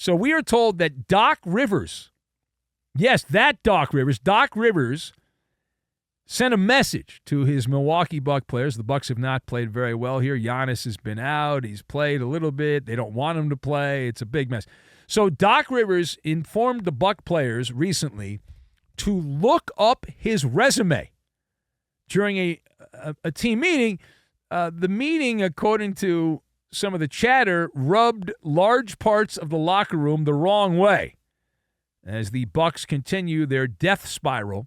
So we are told that Doc Rivers, yes, that Doc Rivers sent a message to his Milwaukee Buck players. The Bucks have not played very well here. Giannis has been out. He's played a little bit. They don't want him to play. It's a big mess. So Doc Rivers informed the Buck players recently to look up his resume during a team meeting. The meeting, according to some of the chatter, rubbed large parts of the locker room the wrong way as the Bucks continue their death spiral,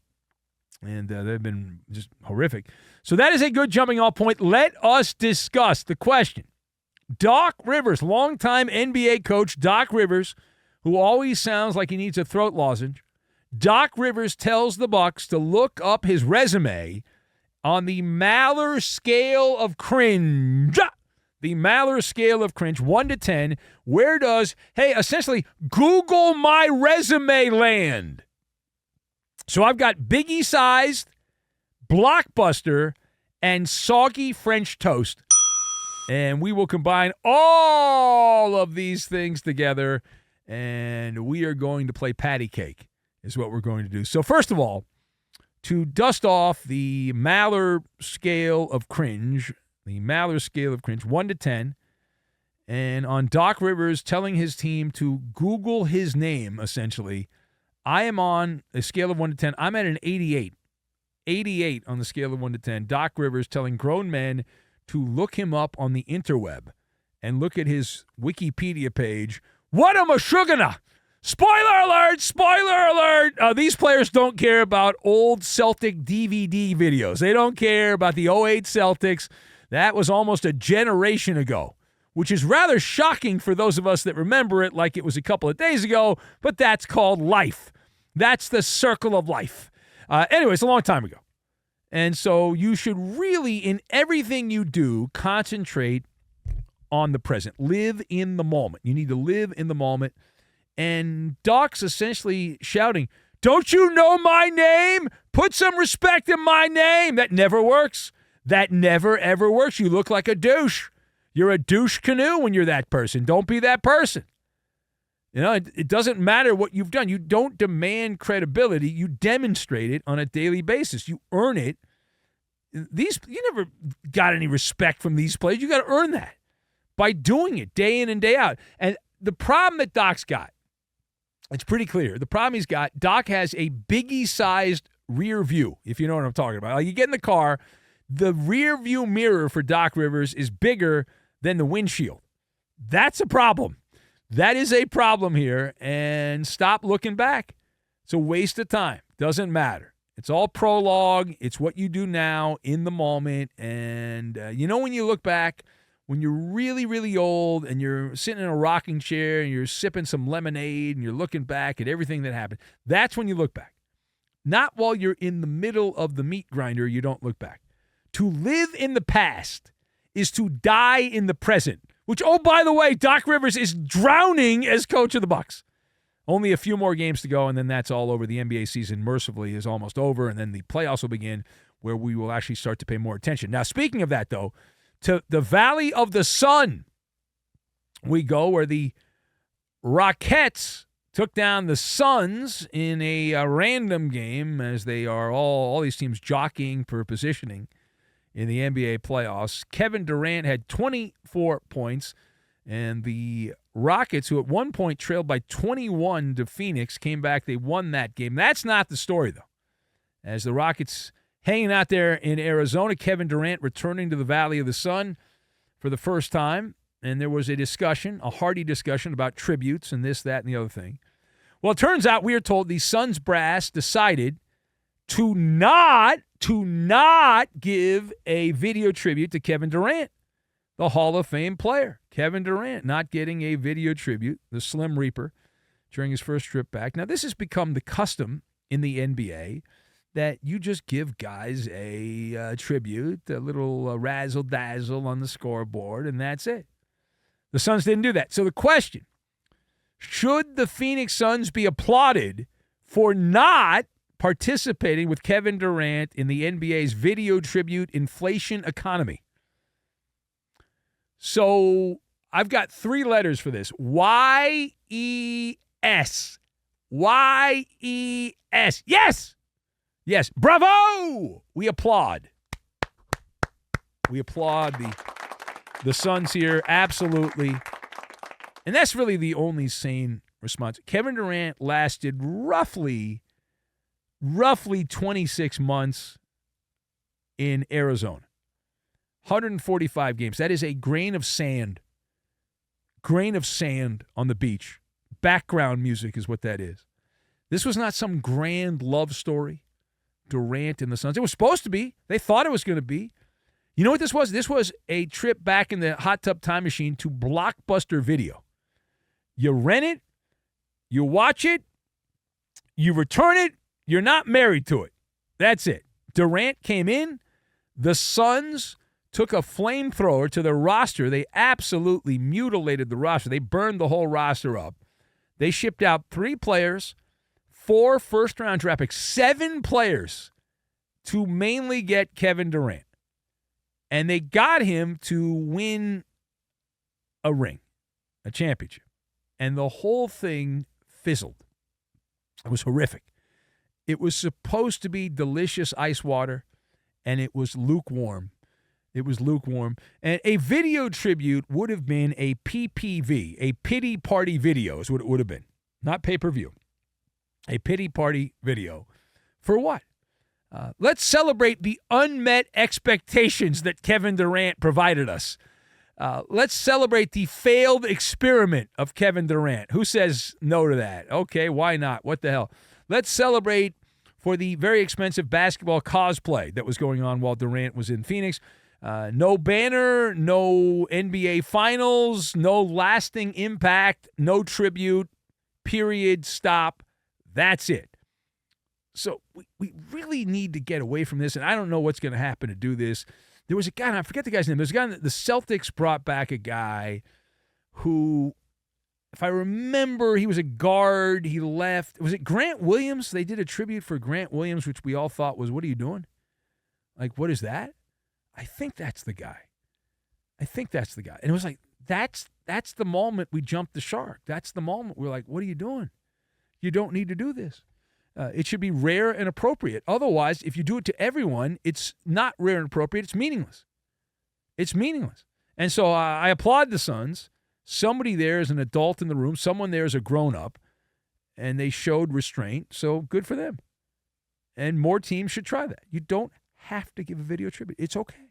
and they've been just horrific. So that is a good jumping-off point. Let us discuss the question. Doc Rivers, longtime NBA coach Doc Rivers, who always sounds like he needs a throat lozenge. Doc Rivers tells the Bucks to look up his resume on the Maller scale of cringe. The Maller scale of cringe, 1 to 10. Where does, essentially, Google my resume land? So I've got Biggie-sized, Blockbuster, and soggy French toast. And we will combine all of these things together, and we are going to play patty cake is what we're going to do. So first of all, to dust off the Maller scale of cringe, 1 to 10, and on Doc Rivers telling his team to Google his name, essentially, I am on a scale of 1 to 10. I'm at an 88. 88 on the scale of 1 to 10. Doc Rivers telling grown men to look him up on the interweb and look at his Wikipedia page. What am I sugar? Spoiler alert! Spoiler alert! These players don't care about old Celtic DVD videos. They don't care about the '08 Celtics. That was almost a generation ago, which is rather shocking for those of us that remember it like it was a couple of days ago, but that's called life. That's the circle of life. Anyway, it's a long time ago. And so you should really, in everything you do, concentrate on the present. Live in the moment. You need to live in the moment. And Doc's essentially shouting, don't you know my name? Put some respect in my name. That never works. That never, ever works. You look like a douche. You're a douche canoe when you're that person. Don't be that person. You know, it doesn't matter what you've done. You don't demand credibility. You demonstrate it on a daily basis. You earn it. You never got any respect from these players. You got to earn that by doing it day in and day out. And the problem that Doc's got, it's pretty clear. The problem he's got, Doc has a Biggie-sized rear view, if you know what I'm talking about. Like you get in the car, the rear view mirror for Doc Rivers is bigger than the windshield. That's a problem. That is a problem here, and stop looking back. It's a waste of time. Doesn't matter. It's all prologue. It's what you do now in the moment, and when you look back, when you're really, really old and you're sitting in a rocking chair and you're sipping some lemonade and you're looking back at everything that happened, that's when you look back. Not while you're in the middle of the meat grinder, you don't look back. To live in the past is to die in the present, which, oh, by the way, Doc Rivers is drowning as coach of the Bucks. Only a few more games to go, and then that's all over. The NBA season, mercifully, is almost over, and then the playoffs will begin where we will actually start to pay more attention. Now, speaking of that, though, to the Valley of the Sun we go, where the Rockets took down the Suns in a random game, as they are all these teams jockeying for positioning in the NBA playoffs. Kevin Durant had 24 points, and the Rockets, who at one point trailed by 21 to Phoenix, came back. They won that game. That's not the story, though. As the Rockets hanging out there in Arizona, Kevin Durant returning to the Valley of the Sun for the first time, and there was a discussion, a hearty discussion about tributes and this, that, and the other thing. Well, it turns out we are told the Suns brass decided to not give a video tribute to Kevin Durant, the Hall of Fame player. Kevin Durant not getting a video tribute, the Slim Reaper, during his first trip back. Now, this has become the custom in the NBA that you just give guys a tribute, a little razzle-dazzle on the scoreboard, and that's it. The Suns didn't do that. So the question, should the Phoenix Suns be applauded for not participating with Kevin Durant in the NBA's video tribute inflation economy? So I've got 3 letters for this. Y-E-S. Y-E-S. Yes! Yes. Bravo! We applaud. We applaud the Suns here. Absolutely. And that's really the only sane response. Kevin Durant lasted roughly 26 months in Arizona. 145 games. That is a grain of sand. Grain of sand on the beach. Background music is what that is. This was not some grand love story. Durant and the Suns. It was supposed to be. They thought it was going to be. You know what this was? This was a trip back in the hot tub time machine to Blockbuster Video. You rent it, you watch it, you return it, you're not married to it. That's it. Durant came in. The Suns took a flamethrower to their roster. They absolutely mutilated the roster. They burned the whole roster up. They shipped out 3 players, 4 first-round draft picks, 7 players to mainly get Kevin Durant. And they got him to win a ring, a championship. And the whole thing fizzled. It was horrific. It was supposed to be delicious ice water, and it was lukewarm. It was lukewarm. And a video tribute would have been a PPV, a pity party video is what it would have been. Not pay-per-view. A pity party video. For what? Let's celebrate the unmet expectations that Kevin Durant provided us. Let's celebrate the failed experiment of Kevin Durant. Who says no to that? Okay, why not? What the hell? Let's celebrate for the very expensive basketball cosplay that was going on while Durant was in Phoenix. No banner, no NBA Finals, no lasting impact, no tribute, period, stop. That's it. So we really need to get away from this, and I don't know what's going to happen to do this. There was a guy, and I forget the guy's name. There's a guy, the Celtics brought back a guy who, if I remember, he was a guard. He left. Was it Grant Williams? They did a tribute for Grant Williams, which we all thought was, what are you doing? Like, what is that? I think that's the guy. And it was like, that's the moment we jumped the shark. That's the moment we're like, what are you doing? You don't need to do this. It should be rare and appropriate. Otherwise, if you do it to everyone, it's not rare and appropriate. It's meaningless. It's meaningless. And so I applaud the Suns. Somebody there is an adult in the room. Someone there is a grown-up, and they showed restraint. So good for them. And more teams should try that. You don't have to give a video tribute. It's okay.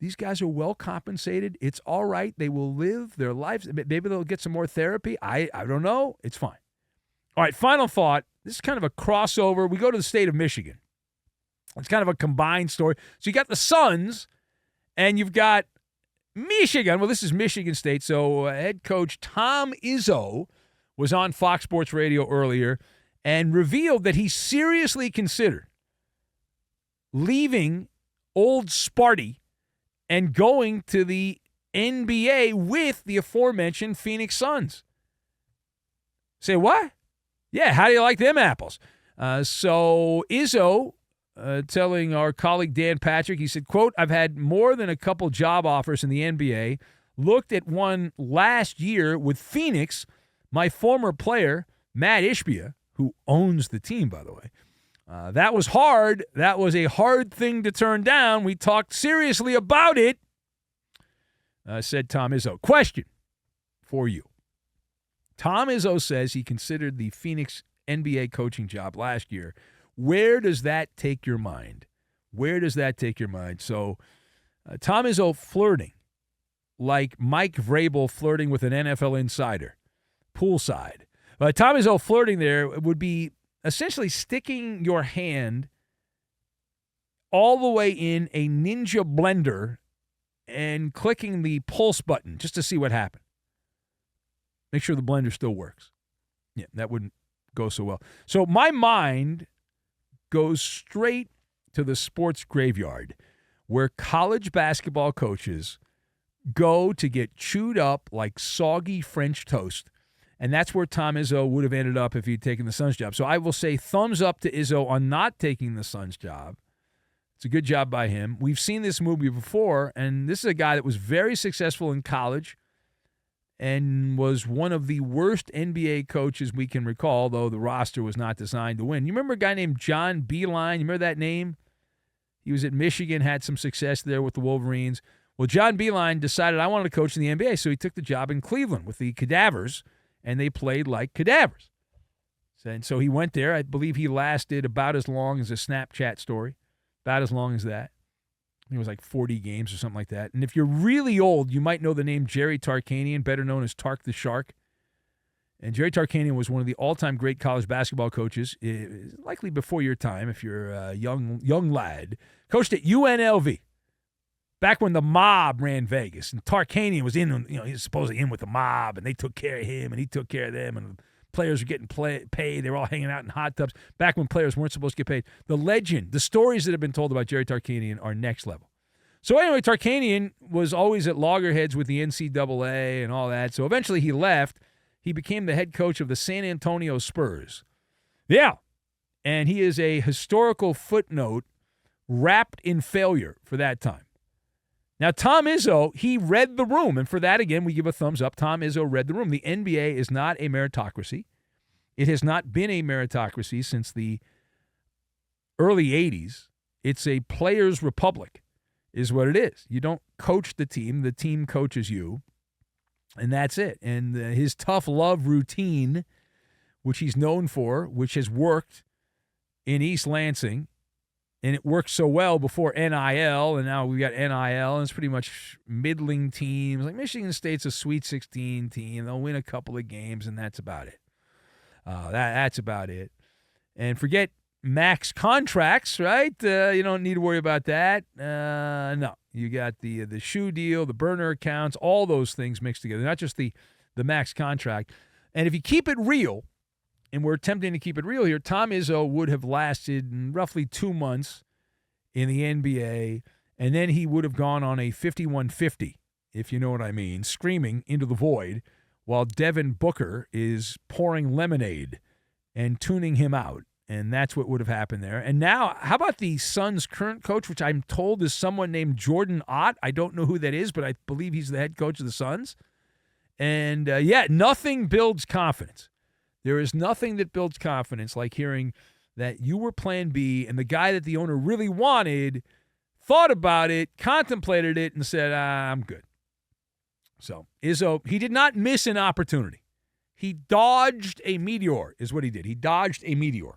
These guys are well compensated. It's all right. They will live their lives. Maybe they'll get some more therapy. I don't know. It's fine. All right, final thought. This is kind of a crossover. We go to the state of Michigan. It's kind of a combined story. So you got the Suns, and you've got Michigan. Well, this is Michigan State. So head coach Tom Izzo was on Fox Sports Radio earlier and revealed that he seriously considered leaving Old Sparty and going to the NBA with the aforementioned Phoenix Suns. Say what? Yeah, how do you like them apples? So Izzo telling our colleague Dan Patrick, he said, quote, I've had more than a couple job offers in the NBA. Looked at one last year with Phoenix. My former player, Matt Ishbia, who owns the team, by the way. That was hard. That was a hard thing to turn down. We talked seriously about it, said Tom Izzo. Question for you. Tom Izzo says he considered the Phoenix NBA coaching job last year. Where does that take your mind? So Tom Izzo flirting like Mike Vrabel flirting with an NFL insider, poolside. Tom Izzo flirting there would be essentially sticking your hand all the way in a Ninja blender and clicking the pulse button just to see what happened. Make sure the blender still works. Yeah, that wouldn't go so well. So my mind goes straight to the sports graveyard where college basketball coaches go to get chewed up like soggy French toast. And that's where Tom Izzo would have ended up if he'd taken the Suns job. So I will say thumbs up to Izzo on not taking the Suns job. It's a good job by him. We've seen this movie before, and this is a guy that was very successful in college, and was one of the worst NBA coaches we can recall, though the roster was not designed to win. You remember a guy named John Beilein? You remember that name? He was at Michigan, had some success there with the Wolverines. Well, John Beilein decided I wanted to coach in the NBA, so he took the job in Cleveland with the Cadavers, and they played like cadavers. And so he went there. I believe he lasted about as long as a Snapchat story, about as long as that. It was like 40 games or something like that. And if you're really old, you might know the name Jerry Tarkanian, better known as Tark the Shark. And Jerry Tarkanian was one of the all-time great college basketball coaches, likely before your time if you're a young lad. Coached at UNLV back when the mob ran Vegas. And Tarkanian was in, he was supposedly in with the mob, and they took care of him, and he took care of them, and players were getting paid. They were all hanging out in hot tubs back when players weren't supposed to get paid. The legend, the stories that have been told about Jerry Tarkanian are next level. So anyway, Tarkanian was always at loggerheads with the NCAA and all that. So eventually he left. He became the head coach of the San Antonio Spurs. Yeah, and he is a historical footnote wrapped in failure for that time. Now, Tom Izzo, he read the room, and for that, again, we give a thumbs up. Tom Izzo read the room. The NBA is not a meritocracy. It has not been a meritocracy since the early 80s. It's a players' republic is what it is. You don't coach the team coaches you, and that's it. And his tough love routine, which he's known for, which has worked in East Lansing, and it worked so well before NIL, and now we've got NIL, and it's pretty much middling teams. Like Michigan State's a Sweet 16 team. They'll win a couple of games, and that's about it. That's about it. And forget max contracts, right? You don't need to worry about that. No. You got the shoe deal, the burner accounts, all those things mixed together, not just the max contract. And if you keep it real, and we're attempting to keep it real here, Tom Izzo would have lasted roughly 2 months in the NBA, and then he would have gone on a 51-50, if you know what I mean, screaming into the void while Devin Booker is pouring lemonade and tuning him out. And that's what would have happened there. And now, how about the Suns' current coach, which I'm told is someone named Jordan Ott? I don't know who that is, but I believe he's the head coach of the Suns. And, nothing builds confidence. There is nothing that builds confidence like hearing that you were plan B and the guy that the owner really wanted thought about it, contemplated it, and said, I'm good. So Izzo, he did not miss an opportunity. He dodged a meteor is what he did. He dodged a meteor.